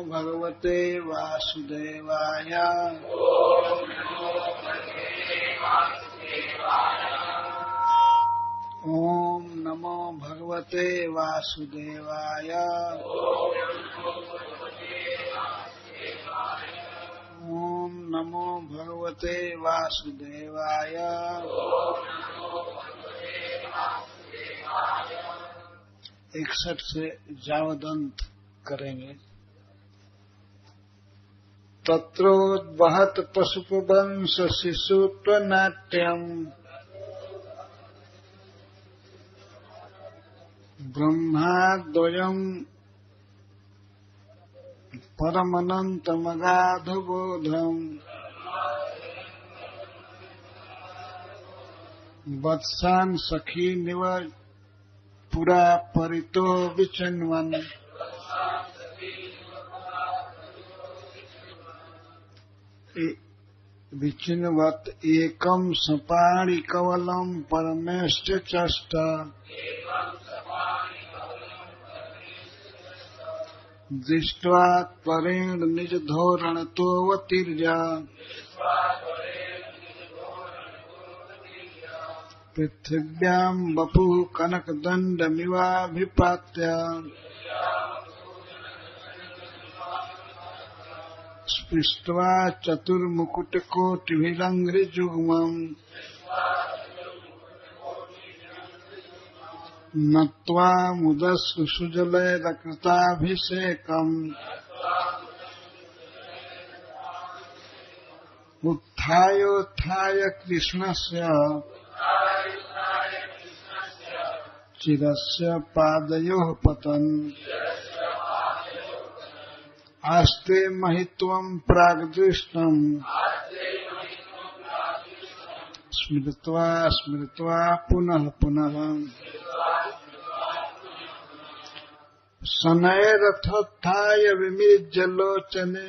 भगवते वासुदेवाय। ओम नमो भगवते वासुदेवाय। ओम नमो भगवते वासुदेवाय। 61 से जावदंत करेंगे। तत्रोद्वहत पशुपवंश शिशुत्वनाट्यम् ब्रह्माद्वयम् परमनन्तमगाधबोधम् वत्सान् सखीनिव पुरा परितो विचिन्वन् विचिन्वत् एकं सपाणिकवलं परमेष्ट चष्ट दृष्ट्वा त्वरेण निजधोरणतोऽवतीर्य पृथिव्यां वपुः कनकदण्डमिवाभिपात्य स्पृष्ट्वा चतुर्मुकुटकोटिभिरङ्घ्रिजुग्मम् नत्वा मुदस्सु सुजलैरकृताभिषेकम् उत्थायोत्थाय कृष्णस्य चिरस्य पादयोः पतन् आस्ते महित्वं प्राग्दृष्टम् स्मृत्वा स्मृत्वा पुनः पुनः शनैरथोत्थाय विमिज्य लोचने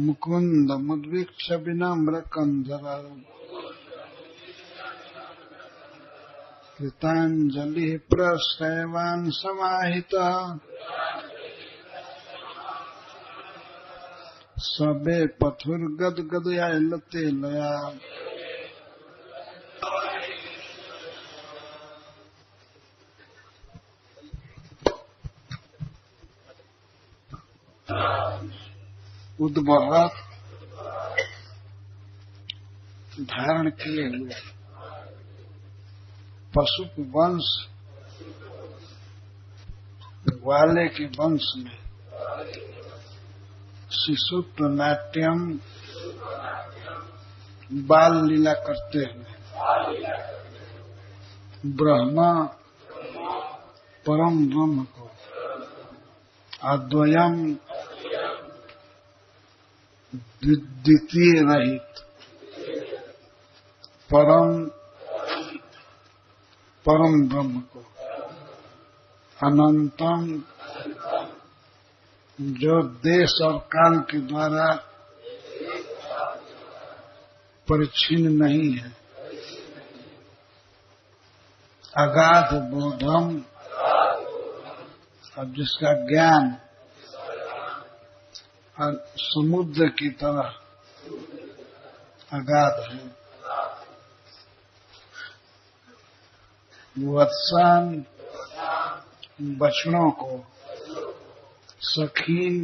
मुकुन्द मुद्वीक्ष विनम्र कंधर कृताञ्जलिः प्रसेवान् समाहितः सबे पथुर्गदगदया लते लया उद्वहत धारण किए हुए पशु वंश वाले के वंश में शिशुत्व नाट्यम बाल लीला करते हुए ब्रह्मा परम ब्रह्म को अद्वयम द्वितीय रहित परम ब्रह्म को अनंतम जो देश और काल के द्वारा परिच्छिन्न नहीं है अगाध बोधम और जिसका ज्ञान समुद्र की तरह अगाध है वत्सान बछड़ों को सखीन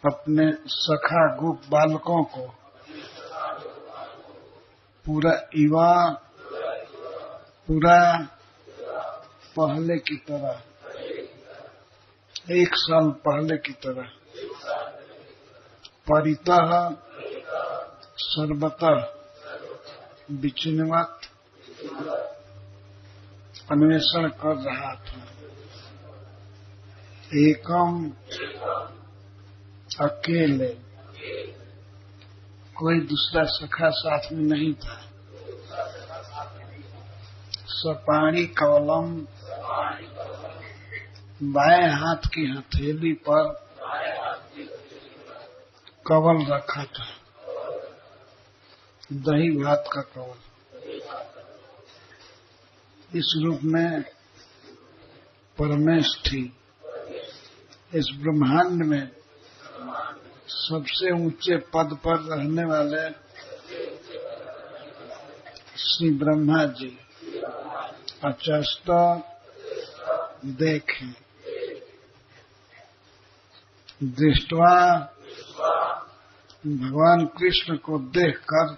अपने सखा गोप बालकों को पूरा पहले की तरह 1 साल पहले की तरह परितः सर्वतः विचिन्वत अन्वेषण कर रहा था एकम अकेले कोई दूसरा सखा साथ में नहीं था सपाणी कवलम बाएं हाथ की हथेली पर कवल रखा था दही भात का कवल इस रूप में परमेष्ठी, इस ब्रह्मांड में सबसे ऊंचे पद पर रहने वाले श्री ब्रह्मा जी अचष्ट देखें। दृष्टवा, भगवान कृष्ण को देखकर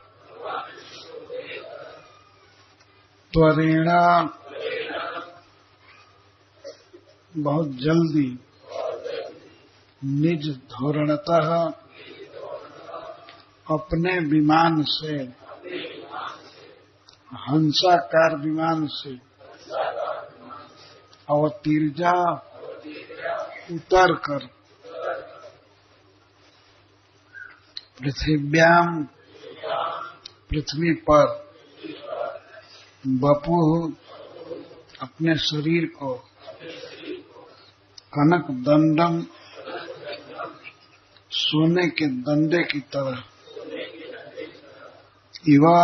त्वरेण, बहुत जल्दी, निज धोरणतः, अपने विमान से, हंसाकार विमान से अवतीर्जा, उतर कर पृथिव्याम, पृथ्वी पर, बपुः, अपने शरीर को, कनक दंडम, सोने के दंडे की तरह, इवा,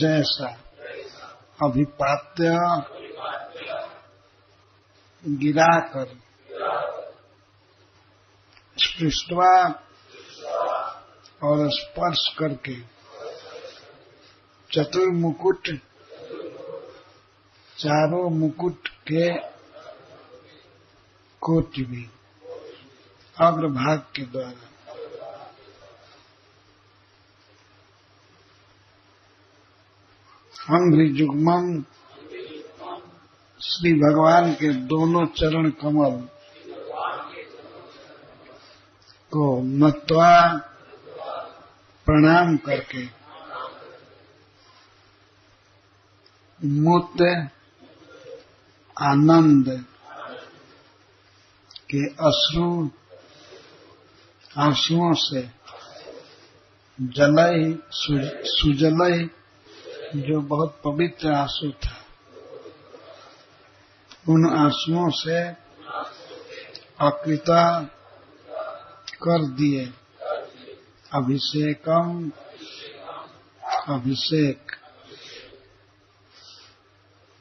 जैसा, अभिपात्य, गिराकर, स्पृष्टवा, और स्पर्श करके, चतुर्मुकुट, चारों मुकुट के कोटि भी, अग्रभाग के द्वारा, अंघ्रिजुग्मम, श्री भगवान के दोनों चरण कमल को नत्वा, प्रणाम करके, मुक्त आनंद के आंसुओं से जलय, सुजलय, जो बहुत पवित्र आंसू था, उन आंसुओं से अकृता कर दिए। अभिषेकम, अभिषेक,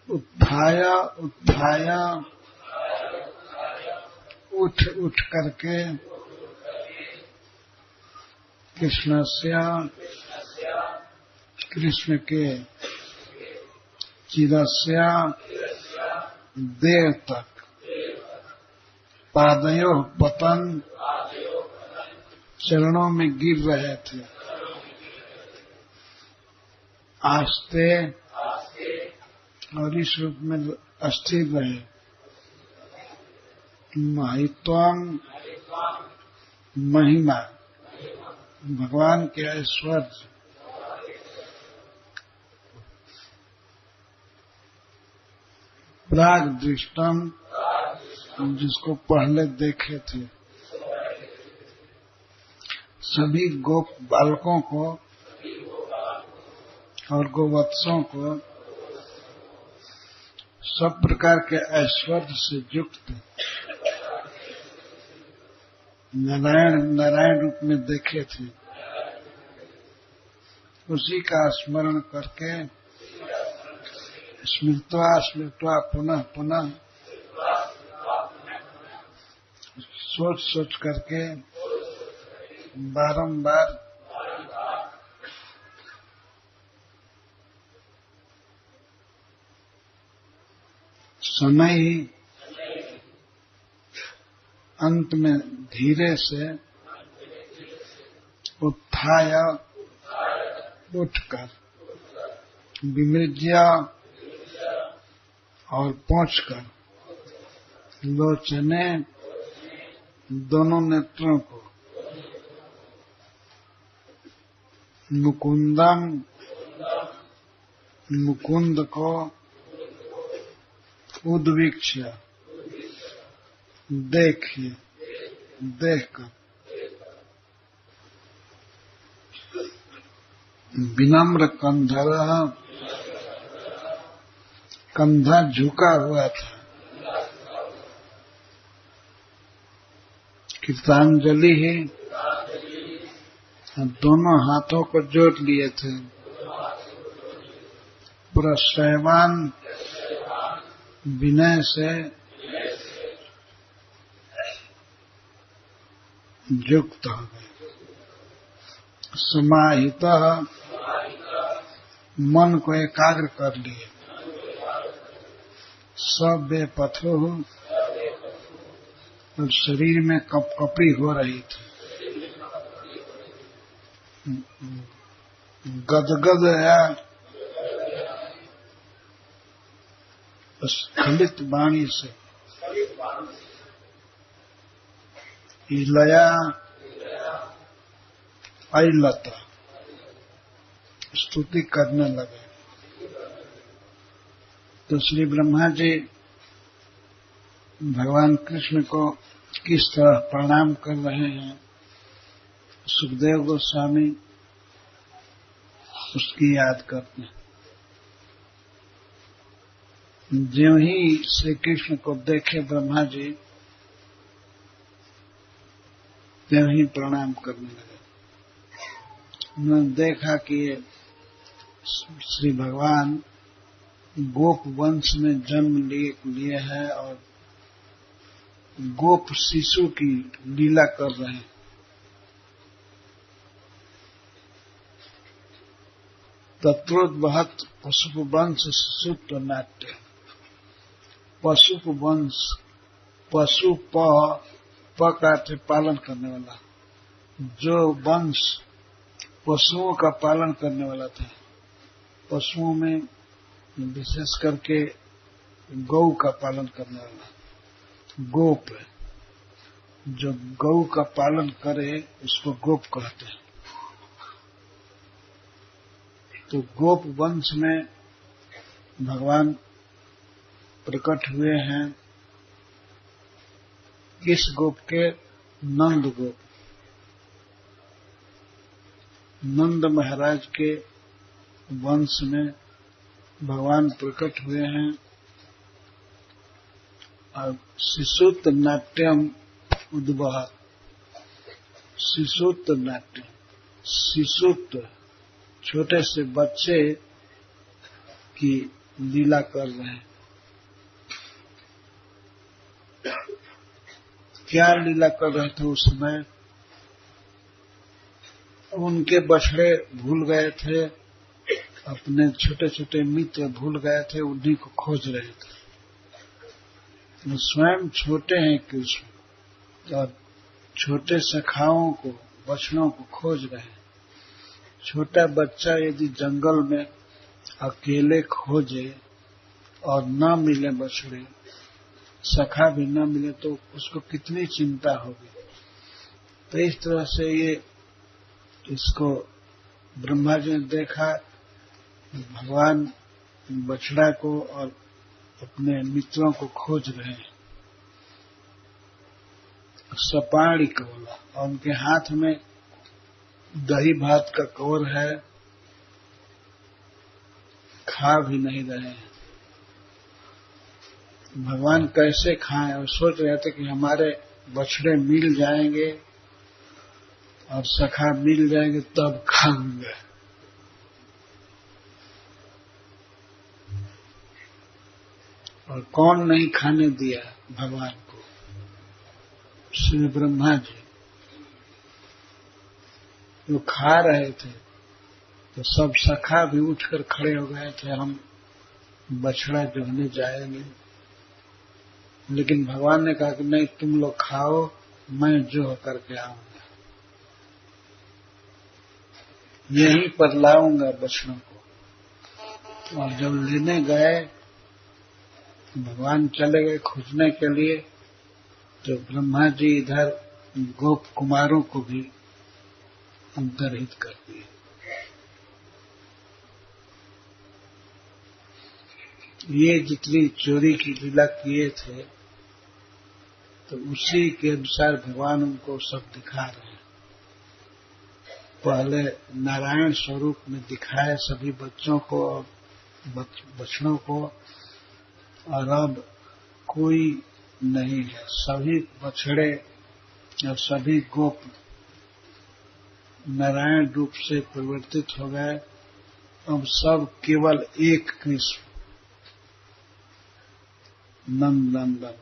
उत्थाय, उत्थाय, उठ करके, कृष्णस्य, कृष्ण के, चिरस्य, देर तक, पादयोः पतन, चरणों में गिर रहे थे, आस्ते, और इस रूप में अस्थिर रहे, महित्वम, महिमा, भगवान के ऐश्वर्य, प्राग दृष्टम, जिसको पहले देखे थे, सभी गोप बालकों को और गोवत्सों को सब प्रकार के ऐश्वर्य से युक्त नारायण रूप में देखे थे। उसी का स्मरण करके स्मृत्वा पुनः पुनः सोच करके बारंबार समय ही अंत में धीरे से उत्थाय, उठकर, विमृज्य, और पहुंचकर, लोचने, दोनों नेत्रों को, मुकुंदम, मुकुंद को, उद्वीक्ष, देखिए, देखकर, विनम्र कंधर, कंधा झुका हुआ था, कृतांजलि ही, दोनों हाथों को जोड़ लिए थे, प्रशयवान, विनय से युक्त हो गए। समाहित मन को एकाग्र कर लिए। सब बेपथो और शरीर में कपकपी हो रही थी, गदगद या स्खलित वाणी से, इलया ऐलता स्तुति करने लगे। तो श्री ब्रह्मा जी भगवान कृष्ण को किस तरह प्रणाम कर रहे हैं, सुखदेव गोस्वामी उसकी याद करते हैं। ज्यों ही श्री कृष्ण को देखे ब्रह्मा जी, त्यों ही प्रणाम करने लगे। उन्होंने देखा कि ये श्री भगवान गोप वंश में जन्म लिए हैं और गोप शिशु की लीला कर रहे हैं। तत्रोद्वहत पशुप वंश शिशुत्व नाट्य। पशुप वंश, पशु प का अर्थ पालन करने वाला, जो वंश पशुओं का पालन करने वाला था। पशुओं में विशेष करके गौ का पालन करने वाला गोप है। जो गौ का पालन करे उसको गोप कहते हैं। तो गोप वंश में भगवान प्रकट हुए हैं। किस गोप के? नंद गोप। नंद महाराज के वंश में भगवान प्रकट हुए हैं। और शिशुत्व नाट्यम उद्वहत। शिशुत्व नाट्यम, शिशुत्व छोटे से बच्चे की लीला कर रहे हैं। क्या लीला कर रहे थे उस समय? उनके बछड़े भूल गए थे, अपने छोटे छोटे मित्र भूल गए थे, उन्हीं को खोज रहे थे। स्वयं छोटे हैं कृष्ण और छोटे सखाओं को, बछड़ों को खोज रहे हैं। छोटा बच्चा यदि जंगल में अकेले खोजे और न मिले बछड़े, सखा भी न मिले, तो उसको कितनी चिंता होगी। तो इस तरह से ये इसको ब्रह्मा जी ने देखा, भगवान बछड़ा को और अपने मित्रों को खोज रहे हैं। सपाड़ी कवला, और उनके हाथ में दही भात का कवर है, खा भी नहीं रहे हैं। भगवान कैसे खाएं? और सोच रहे थे कि हमारे बछड़े मिल जाएंगे और सखा मिल जाएंगे तब खाएंगे। और कौन नहीं खाने दिया भगवान को? श्री ब्रह्मा जी। वो खा रहे थे तो सब सखा भी उठकर खड़े हो गए थे, हम बछड़ा जोहने जाएंगे। लेकिन भगवान ने कहा कि नहीं, तुम लोग खाओ, मैं जोह करके आऊंगा, यहीं पर लाऊंगा बछड़ों को। और जब लेने गए, भगवान चले गए खोजने के लिए, तो ब्रह्मा जी इधर गोप कुमारों को भी अंतर्हित कर दिए। ये जितनी चोरी की लीला किए थे, तो उसी के अनुसार भगवान उनको सब दिखा रहे हैं। पहले नारायण स्वरूप में दिखाए सभी बच्चों को और बछड़ों को, और अब कोई नहीं है। सभी बछड़े और सभी गोप नारायण रूप से परिवर्तित हो गए। अब सब केवल एक कृष्ण, नंदनंदन।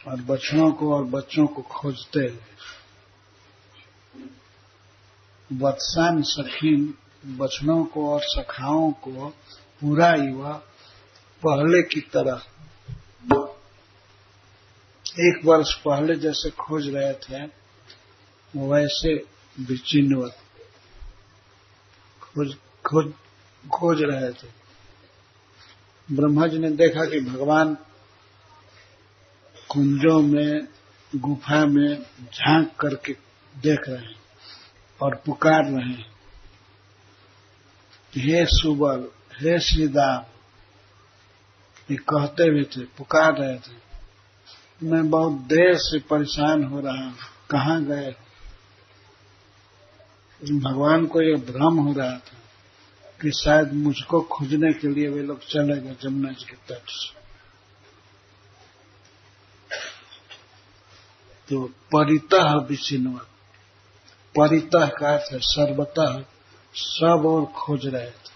और बछड़ों को और बच्चों को खोजते हुए। वत्सान सखीन, बछड़ों को और सखाओं को पूरा युवा पहले की तरह 1 वर्ष पहले जैसे खोज रहे थे वैसे विचिन्नवत खोज रहे थे। ब्रह्मा जी ने देखा कि भगवान कुंजों में गुफा में झांक करके देख रहे हैं और पुकार रहे हैं, हे सुबल, हे श्रीदाम, ये कहते हुए थे, पुकार रहे थे, मैं बहुत देर से परेशान हो रहा हूं, कहाँ गए। भगवान को यह भ्रम हो रहा था कि शायद मुझको खोजने के लिए वे लोग चले गए जमुना जी के तट से। तो परितः विचिन्नवत, परितः का अर्थ है सर्वतः, सब और खोज रहे थे।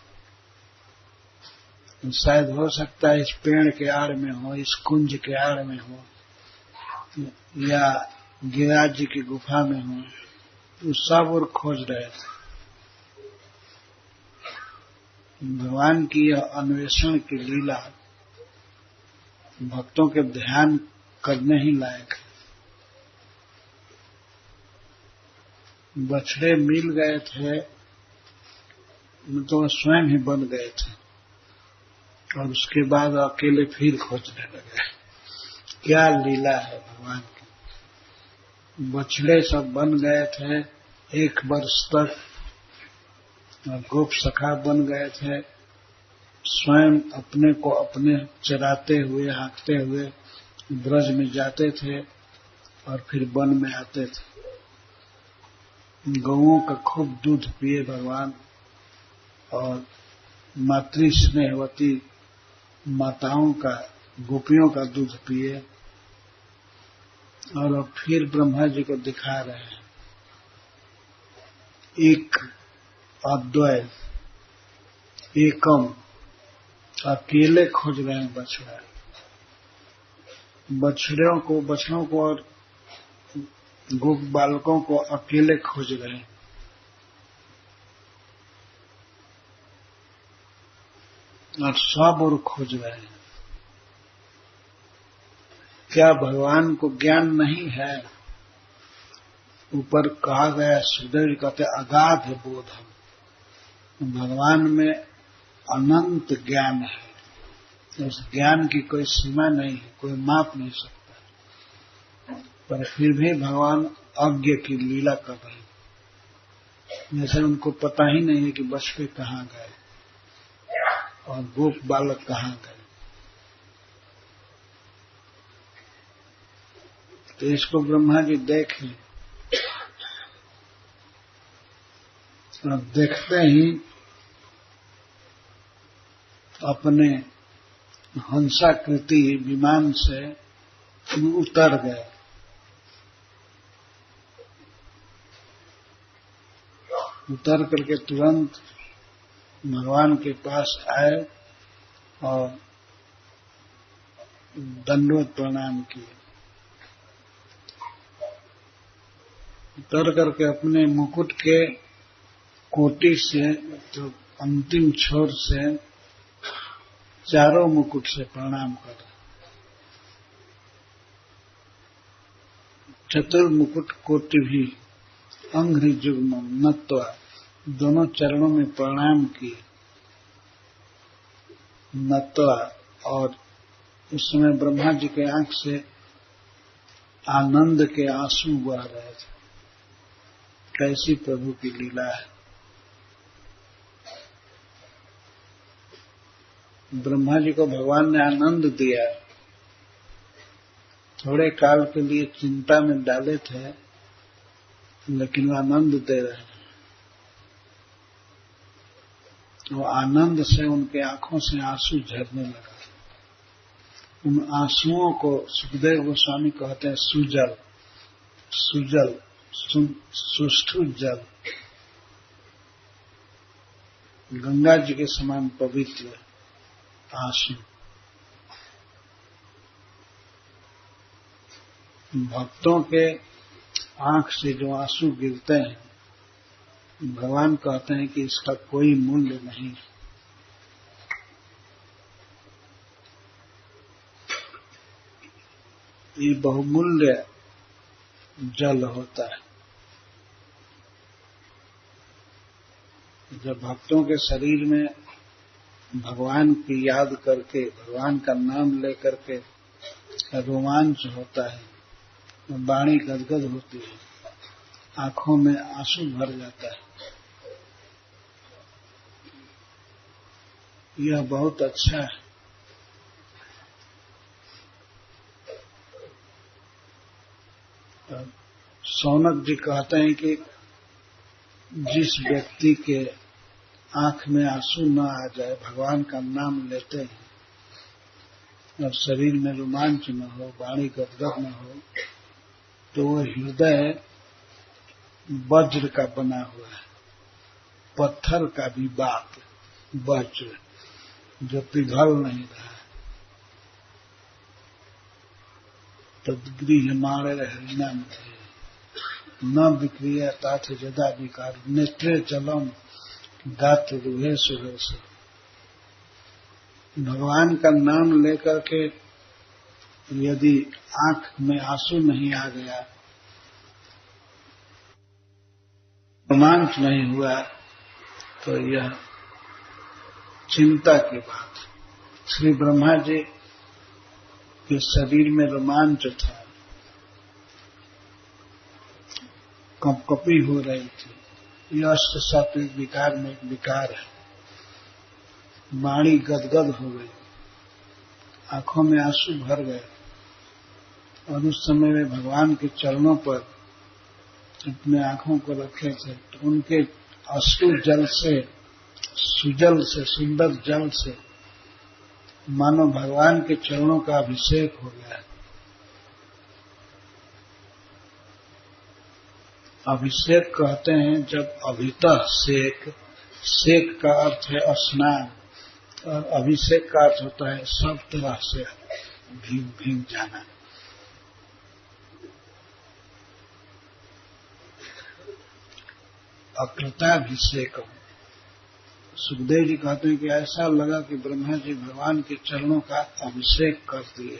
शायद हो सकता है इस पेड़ के आड़ में हो, इस कुंज के आड़ में हो, या गिरिराज जी की गुफा में हो, तो सब और खोज रहे थे। भगवान की यह अन्वेषण की लीला भक्तों के ध्यान करने ही लायक है। बछड़े मिल गए थे तो स्वयं ही बन गए थे और उसके बाद अकेले फिर खोजने लगे। क्या लीला है भगवान की। बछड़े सब बन गए थे 1 वर्ष तक और गोप सखा बन गए थे, स्वयं अपने को अपने चराते हुए हाँकते हुए ब्रज में जाते थे और फिर वन में आते थे। गौओं का खूब दूध पिए भगवान और मातृ स्नेहवती माताओं का, गोपियों का दूध पिए और अब फिर ब्रह्मा जी को दिखा रहे हैं। एक अद्वैत, एकम, अकेले खोज रहे हैं बछड़ा। बछड़ों को और गोप बालकों को अकेले खोज रहे हैं। और सब और खोज रहे हैं। क्या भगवान को ज्ञान नहीं है? ऊपर कहा गया, सुखदेव कहते अगाध बोधम, भगवान में अनंत ज्ञान है, उस ज्ञान की कोई सीमा नहीं है, कोई माप नहीं सकता। पर फिर भी भगवान अज्ञ की लीला कर रहे हैं। जैसे उनको पता ही नहीं है कि बछड़े कहाँ गए और गोप बालक कहाँ गए। तो इसको ब्रह्मा जी देखें, अब देखते ही अपने हंसाकृति विमान से उतर गए। उतर करके तुरंत भगवान के पास आए और दंडवत प्रणाम किए। उतर करके अपने मुकुट के कोटि से, तो अंतिम छोर से, चारों मुकुट से प्रणाम कर। चतुर्मुकुट कोटि भी अंघ्रि जुग्म नत्वा, दोनों चरणों में प्रणाम किए, नत्वा। और उस समय ब्रह्मा जी के आंख से आनंद के आंसू बह रहे थे। कैसी प्रभु की लीला है। ब्रह्मा जी को भगवान ने आनंद दिया। थोड़े काल के लिए चिंता में डाले थे, लेकिन वो आनंद दे रहे हैं। वो आनंद से उनके आंखों से आंसू झरने लगा। उन आंसुओं को सुखदेव गोस्वामी कहते हैं सुजल, सुजल, सुष्ठु जल, गंगा जी के समान पवित्र आंसू। भक्तों के आंख से जो आंसू गिरते हैं, भगवान कहते हैं कि इसका कोई मूल्य नहीं। ये बहुमूल्य जल होता है। जब भक्तों के शरीर में भगवान की याद करके, भगवान का नाम लेकर के रोमांच होता है, वाणी गदगद होती है, आंखों में आंसू भर जाता है, यह बहुत अच्छा है। सौनक जी कहते हैं कि जिस व्यक्ति के आंख में आंसू न आ जाए, भगवान का नाम लेते हैं और शरीर में रोमांच न हो, वाणी गदगद न हो, तो वह हृदय वज्र का बना हुआ है, पत्थर का भी बात वज्र जो पिघल नहीं रहा है। तद्गृह्यमाणे हरिणा न विक्रिया ताथ जदा विकार नेत्रे चलम गात्र रुहे सुहे से। भगवान का नाम लेकर के यदि आंख में आंसू नहीं आ गया, रोमांच नहीं हुआ, तो यह चिंता की बात। श्री ब्रह्मा जी के शरीर में रोमांच था, कंपकपी हो रही थी। यह अष्ट सात्विक विकार में एक विकार है। वाणी गदगद हो गई, आंखों में आंसू भर गए, और उस समय वे भगवान के चरणों पर अपने आंखों को रखे थे, तो उनके अश्रु जल से, सुजल से, सुंदर जल से मानो भगवान के चरणों का अभिषेक हो गया। अभिषेक कहते हैं जब अभितः सेक, सेक का अर्थ है स्नान, और अभिषेक का अर्थ होता है सब तरह से भीग भीग जाना। अकृताभिषेक। सुखदेव जी कहते हैं कि ऐसा लगा कि ब्रह्मा जी भगवान के चरणों का अभिषेक कर दिए।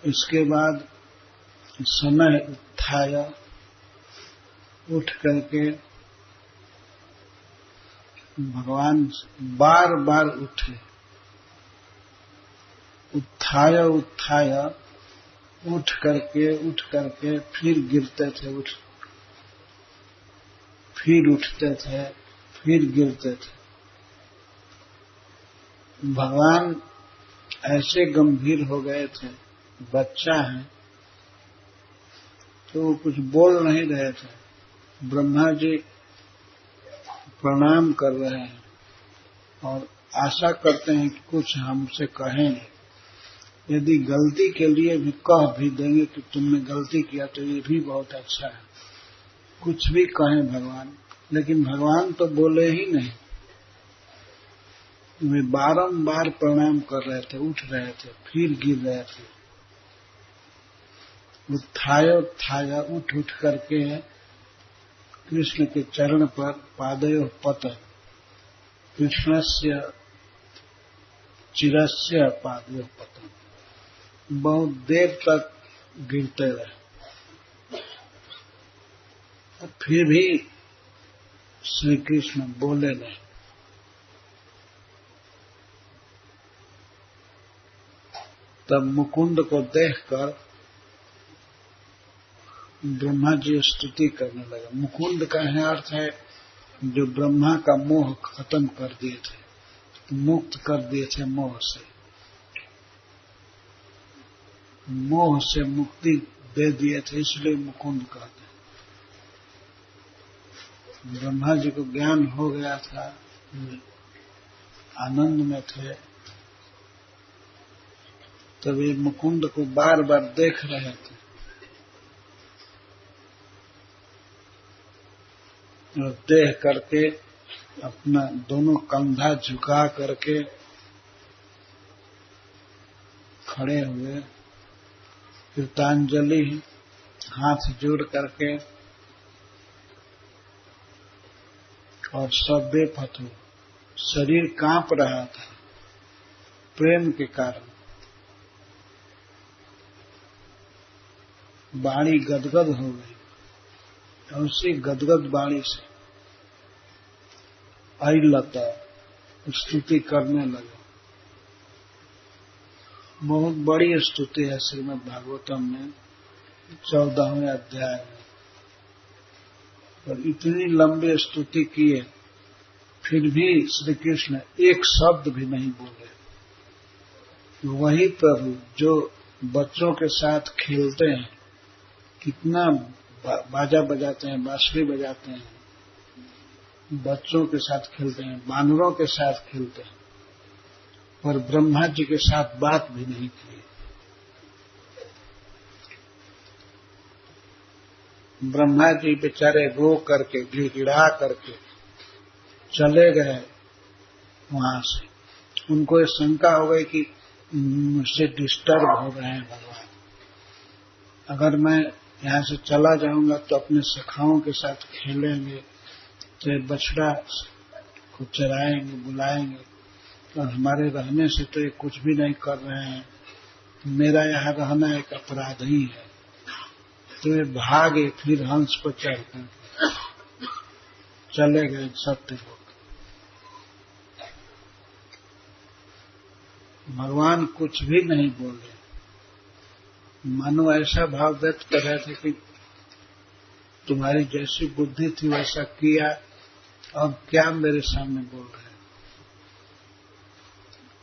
इसके बाद समय उत्थाय, उठ करके भगवान बार बार उठे। उत्थाय उत्थाय, उठ करके फिर गिरते थे, फिर उठते थे, फिर गिरते थे। भगवान ऐसे गंभीर हो गए थे, बच्चा है तो वो कुछ बोल नहीं रहे थे। ब्रह्मा जी प्रणाम कर रहे हैं और आशा करते हैं कि कुछ हमसे कहें। यदि गलती के लिए भी कह भी देंगे कि तुमने गलती किया तो ये भी बहुत अच्छा है, कुछ भी कहें भगवान। लेकिन भगवान तो बोले ही नहीं, वे बारंबार प्रणाम कर रहे थे, उठ रहे थे, फिर गिर रहे थे। उत्थाय उत्थाय, उठ करके कृष्ण के चरण पर पादयो पतन, कृष्णस्य चिरस्य पादयो पतन, बहुत देर तक गिरते रहे। फिर भी श्री कृष्ण बोले नहीं। तब मुकुंद को देखकर ब्रह्मा जी स्तुति करने लगे। मुकुंद का अर्थ है जो ब्रह्मा का मोह खत्म कर दिए थे, मुक्त कर दिए थे मोह से, मोह से मुक्ति दे दिए थे, इसलिए मुकुंद कहते हैं। ब्रह्मा जी को ज्ञान हो गया था, आनंद में थे, तब ये मुकुंद को बार बार देख रहे थे और देख करके अपना दोनों कंधा झुका करके खड़े हुए, कृतांजलि हाथ जोड़ करके और सब बेपथु, शरीर कांप रहा था प्रेम के कारण, वाणी गदगद हो गई और उसी गदगद वाणी से अइलता स्तुति करने लगे। बहुत बड़ी स्तुति है श्रीमद् भागवतम में 14वें अध्याय में, और इतनी लंबी स्तुति की है फिर भी श्री कृष्ण एक शब्द भी नहीं बोले। वही प्रभु जो बच्चों के साथ खेलते हैं, कितना बाजा बजाते हैं, बांसुरी बजाते हैं, बच्चों के साथ खेलते हैं, बानरों के साथ खेलते हैं, पर ब्रह्मा जी के साथ बात भी नहीं की। ब्रह्मा जी बेचारे रो करके गिड़गिड़ा करके चले गए वहां से। उनको ये शंका हो गई कि मुझसे डिस्टर्ब हो रहे हैं भगवान, अगर मैं यहां से चला जाऊंगा तो अपने सखाओं के साथ खेलेंगे, तो बछड़ा को चराएंगे, बुलाएंगे, और हमारे रहने से तो ये कुछ भी नहीं कर रहे हैं, मेरा यहाँ रहना एक अपराध ही है। तो ये भागे फिर हंस पर चढ़कर चले गए सत्यलोक। भगवान कुछ भी नहीं बोले, मानो ऐसा भाव व्यक्त कर रहे थे कि तुम्हारी जैसी बुद्धि थी वैसा किया, अब क्या मेरे सामने बोल रहे हैं।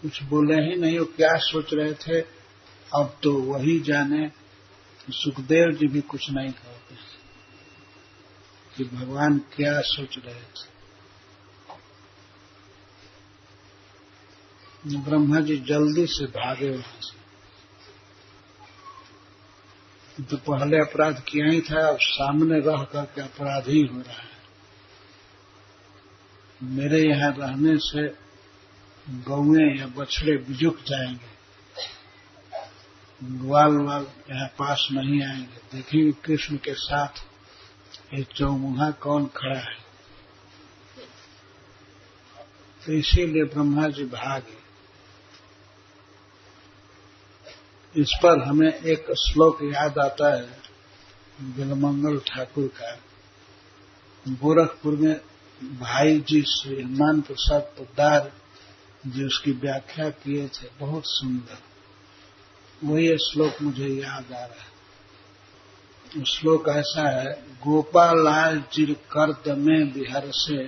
कुछ बोले ही नहीं, वो क्या सोच रहे थे अब तो वही जाने। सुखदेव जी भी कुछ नहीं कहते कि भगवान क्या सोच रहे थे। ब्रह्मा जी जल्दी से भागे वहां से। तो पहले अपराध किया ही था, अब सामने रह करके अपराध ही हो रहा है। मेरे यहाँ रहने से गौएं या बछड़े बिजुक जाएंगे, ग्वाल वाल यहाँ पास नहीं आएंगे। देखिए कृष्ण के साथ ये चौमुहा कौन खड़ा है। तो इसीलिए ब्रह्मा जी भागे। इस पर हमें एक श्लोक याद आता है बिलमंगल ठाकुर का। गोरखपुर में भाई जी श्री हनुमान प्रसाद पोद्दार जी उसकी व्याख्या किए थे, बहुत सुंदर। वही श्लोक मुझे याद आ रहा है। श्लोक ऐसा है, गोपालाल चिर कर्द में बिहर से,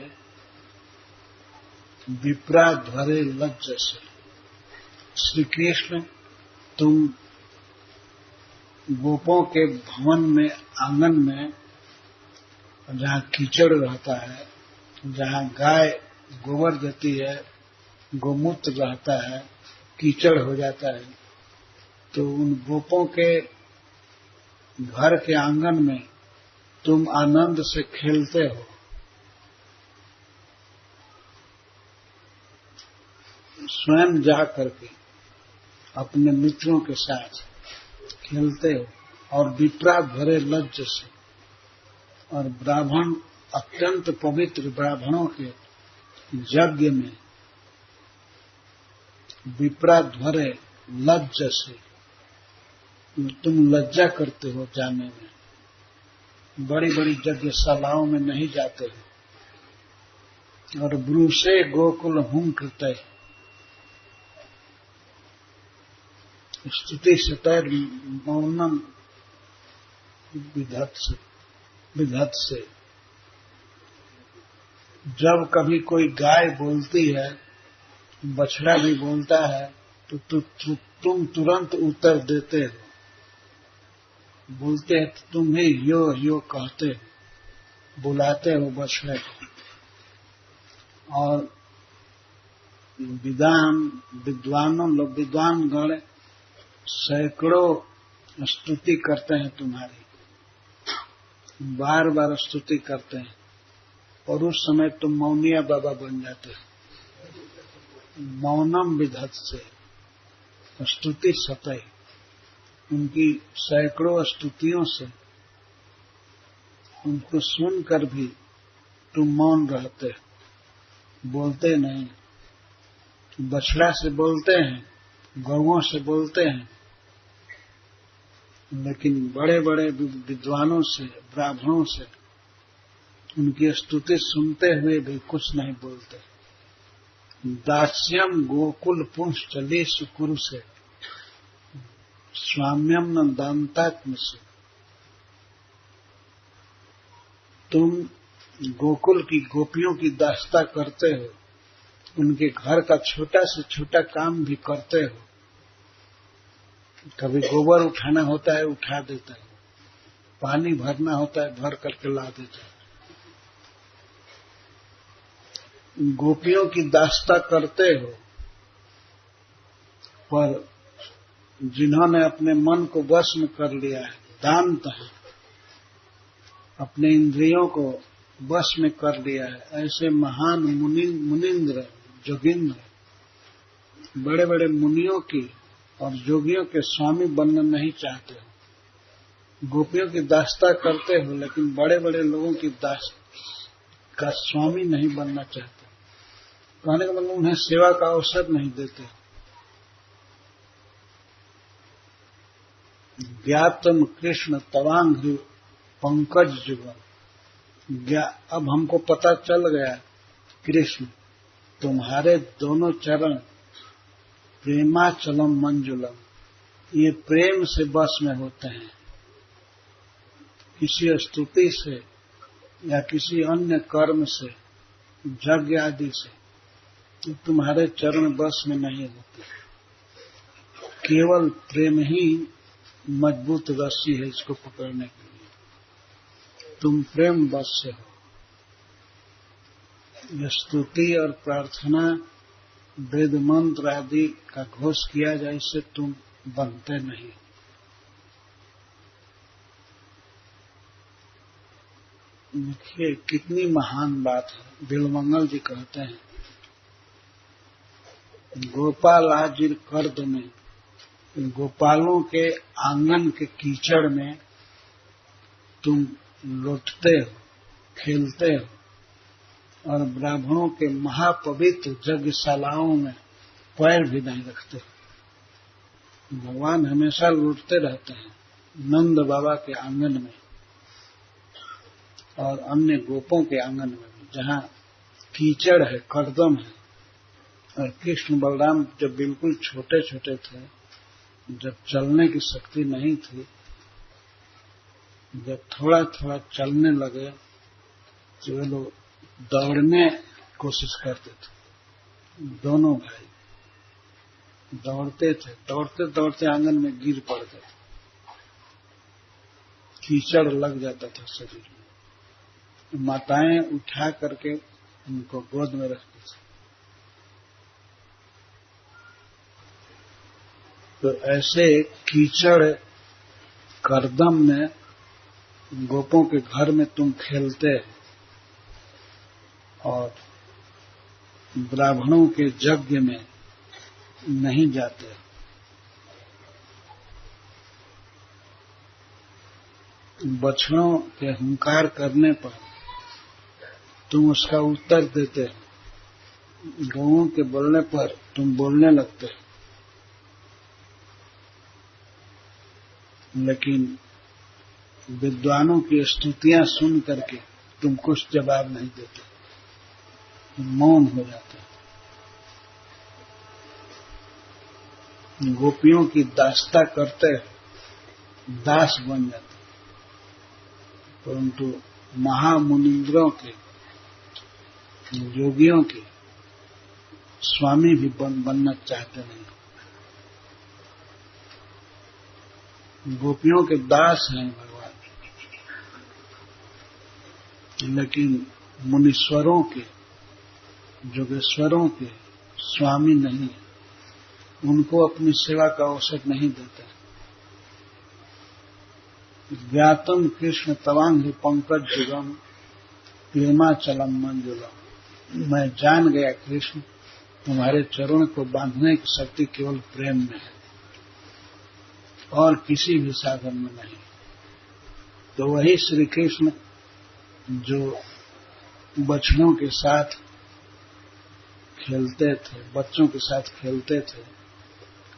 विप्रा ध्वरे लज्ज से। श्री कृष्ण तुम गोपों के भवन में, आंगन में, जहाँ कीचड़ रहता है, जहाँ गाय गोबर देती है, गोमूत्र रहता है, कीचड़ हो जाता है, तो उन गोपों के घर के आंगन में तुम आनंद से खेलते हो। स्वयं जा करके अपने मित्रों के साथ खेलते हो, और विप्रा भरे लज्ज से। और ब्राह्मण, अत्यंत पवित्र ब्राह्मणों के यज्ञ में विप्रा ध्वरे लज्ज से तुम लज्जा करते हो जाने में। बड़ी बड़ी यज्ञशालाओं में नहीं जाते हो। और ब्रूसे गोकुल हुं कृतय, स्तुति सतैर मौनम विधत से। जब कभी कोई गाय बोलती है, बछड़ा भी बोलता है, तो तुम तुरंत उत्तर देते हो। बोलते हैं तो तुम ही यो कहते हो, बुलाते हो बछड़े को। और विद्वान गण सैकड़ों स्तुति करते हैं तुम्हारी, बार बार स्तुति करते हैं, और उस समय तुम मौनिया बाबा बन जाते हो। मौनम विधत से, स्तुति सतह, उनकी सैकड़ों स्तुतियों से उनको सुनकर भी तुम मौन रहते, बोलते नहीं। बछड़ा से बोलते हैं, गौओं से बोलते हैं, लेकिन बड़े बड़े विद्वानों से, ब्राह्मणों से उनकी स्तुति सुनते हुए भी कुछ नहीं बोलते। दास्यम गोकुल पुंश्चली सुकुरु से स्वाम्यम न दांतात्म से। तुम गोकुल की गोपियों की दास्ता करते हो, उनके घर का छोटा से छोटा काम भी करते हो। कभी गोबर उठाना होता है उठा देता है, पानी भरना होता है भर करके ला देता है। गोपियों की दास्ता करते हो, पर जिन्होंने अपने मन को वश में कर लिया है, दांत है, अपने इंद्रियों को वश में कर लिया है, ऐसे महान मुनिंद्र जोगिंद्र, बड़े बड़े मुनियों की और जोगियों के स्वामी बनना नहीं चाहते हो। गोपियों की दास्ता करते हो, लेकिन बड़े बड़े लोगों की दास्ता का स्वामी नहीं बनना चाहते। कहने का मतलब उन्हें सेवा का अवसर नहीं देते। ज्ञातम कृष्ण तवांग पंकज जुगल। अब हमको पता चल गया कृष्ण तुम्हारे दोनों चरण प्रेमाचलम मंजुलम, ये प्रेम से बस में होते हैं। किसी स्तुति से या किसी अन्य कर्म से, यज्ञ आदि से तुम्हारे चरण बस में नहीं होते। केवल प्रेम ही मजबूत रस्सी है इसको पकड़ने के लिए। तुम प्रेम बस से हो। यह स्तुति और प्रार्थना, वेद मंत्र आदि का घोष किया जाए, इससे तुम बनते नहीं। देखिए कितनी महान बात है। बिलमंगल जी कहते हैं, गोपाल आजिर कर्द में, गोपालों के आंगन के कीचड़ में तुम लौटते हो, खेलते हो, और ब्राह्मणों के महापवित्र यज्ञशालाओं में पैर भी नहीं रखते। भगवान हमेशा लौटते रहते हैं नंद बाबा के आंगन में और अन्य गोपों के आंगन में भी, जहाँ कीचड़ है, कर्दम है। और कृष्ण बलराम जब बिल्कुल छोटे छोटे थे, जब चलने की शक्ति नहीं थी, जब थोड़ा थोड़ा चलने लगे तो वे लोग दौड़ने कोशिश करते थे। दोनों भाई दौड़ते थे, दौड़ते दौड़ते आंगन में गिर पड़ते थे, कीचड़ लग जाता था शरीर में। माताएं उठा करके उनको गोद में रखती थी। तो ऐसे कीचड़ कर्दम में गोपों के घर में तुम खेलते और ब्राह्मणों के यज्ञ में नहीं जाते। बछड़ों के हुंकार करने पर तुम उसका उत्तर देते हो, गौओं के बोलने पर तुम बोलने लगते हो, लेकिन विद्वानों की स्तुतियां सुन करके तुम कुछ जवाब नहीं देते, मौन हो जाते। गोपियों की दास्ता करते दास बन जाते, परंतु महामुनिंद्रों के, योगियों के स्वामी भी बनना चाहते नहीं। गोपियों के दास हैं भगवान, लेकिन मुनीश्वरों के, योगेश्वरों के स्वामी नहीं, उनको अपनी सेवा का अवसर नहीं देते। ज्ञातम कृष्ण तवांग पंकज जुगम प्रेमाचलम मंजुलम। मैं जान गया कृष्ण तुम्हारे चरण को बांधने की शक्ति केवल प्रेम में है। और किसी भी साधन में नहीं। तो वही श्री कृष्ण जो बछड़ों के साथ खेलते थे, बच्चों के साथ खेलते थे,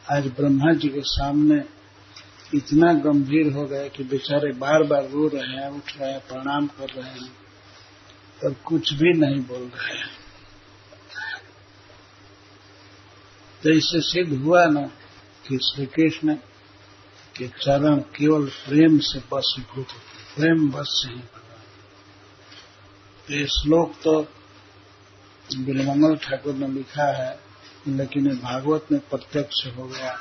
आज ब्रह्मा जी के सामने इतना गंभीर हो गए कि बेचारे बार बार रो रहे हैं, उठ रहे हैं, प्रणाम कर रहे हैं, पर कुछ भी नहीं बोल रहे हैं। तो इससे सिद्ध हुआ ना कि श्री कृष्ण के चरण केवल प्रेम से बसीभूत, प्रेम बस से ही भगवान। ये श्लोक तो बिलमंगल ठाकुर ने लिखा है, लेकिन ये भागवत में प्रत्यक्ष हो गया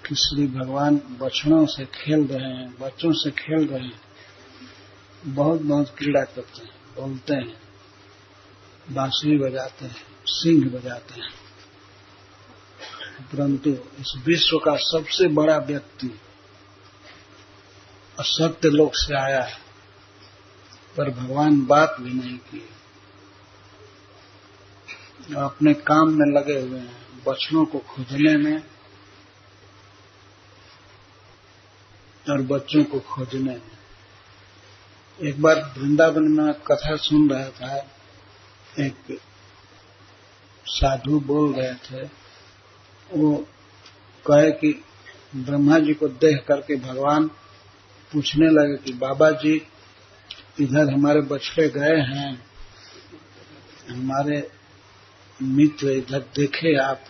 कि श्री भगवान बछड़ों से खेल रहे हैं, बच्चों से खेल रहे हैं, बहुत बहुत क्रीड़ा करते हैं, बोलते हैं, बांसुरी बजाते हैं, सिंह बजाते हैं, परंतु इस विश्व का सबसे बड़ा व्यक्ति असत्य लोक से आया है, पर भगवान बात भी नहीं की, अपने काम में लगे हुए हैं, बछड़ों को खोजने में और बच्चों को खोजने में। एक बार वृंदावन में कथा सुन रहा था, एक साधु बोल रहे थे, वो कहे कि ब्रह्मा जी को देख करके भगवान पूछने लगे कि बाबा जी इधर हमारे बछड़े गए हैं, हमारे मित्र इधर देखे आप।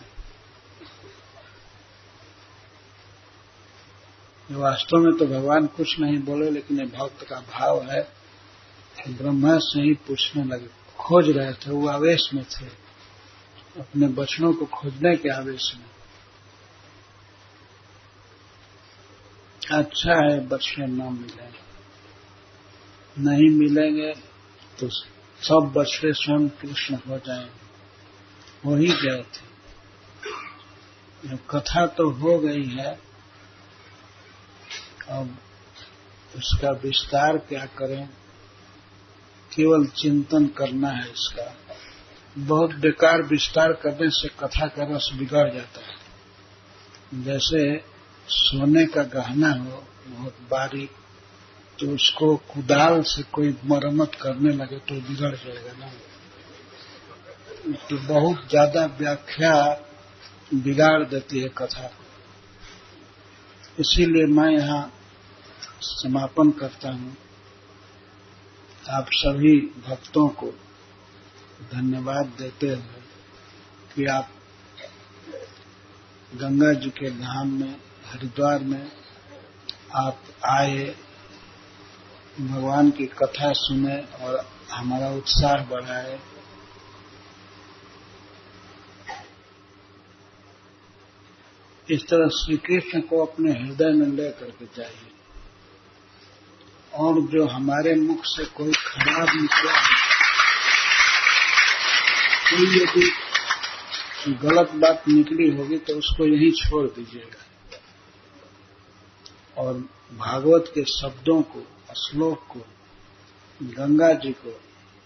वास्तव में तो भगवान कुछ नहीं बोले, लेकिन ये भक्त का भाव है कि ब्रह्मा से ही पूछने लगे, खोज रहे थे, वो आवेश में थे, अपने बछड़ों को खोजने के आवेश में। अच्छा है बछड़े न मिले, नहीं मिलेंगे तो सब बछड़े स्वयं कृष्ण हो जाएंगे, हो ही गए थे। कथा तो हो गई है, अब उसका विस्तार क्या करें, केवल चिंतन करना है इसका। बहुत बेकार विस्तार करने से कथा का रस बिगड़ जाता है। जैसे सोने का गहना हो बहुत बारीक, तो उसको कुदाल से कोई मरम्मत करने लगे तो बिगड़ जाएगा ना। तो बहुत ज्यादा व्याख्या बिगाड़ देती है कथा को। इसीलिए मैं यहाँ समापन करता हूँ। आप सभी भक्तों को धन्यवाद देते हुए कि आप गंगा जी के धाम में, हरिद्वार में आप आए, भगवान की कथा सुने और हमारा उत्साह बढ़ाए। इस तरह श्री कृष्ण को अपने हृदय में ले करके जाइए, और जो हमारे मुख से कोई खराब निकला है, कोई यदि गलत बात निकली होगी तो उसको यहीं छोड़ दीजिएगा, और भागवत के शब्दों को, श्लोक को, गंगा जी को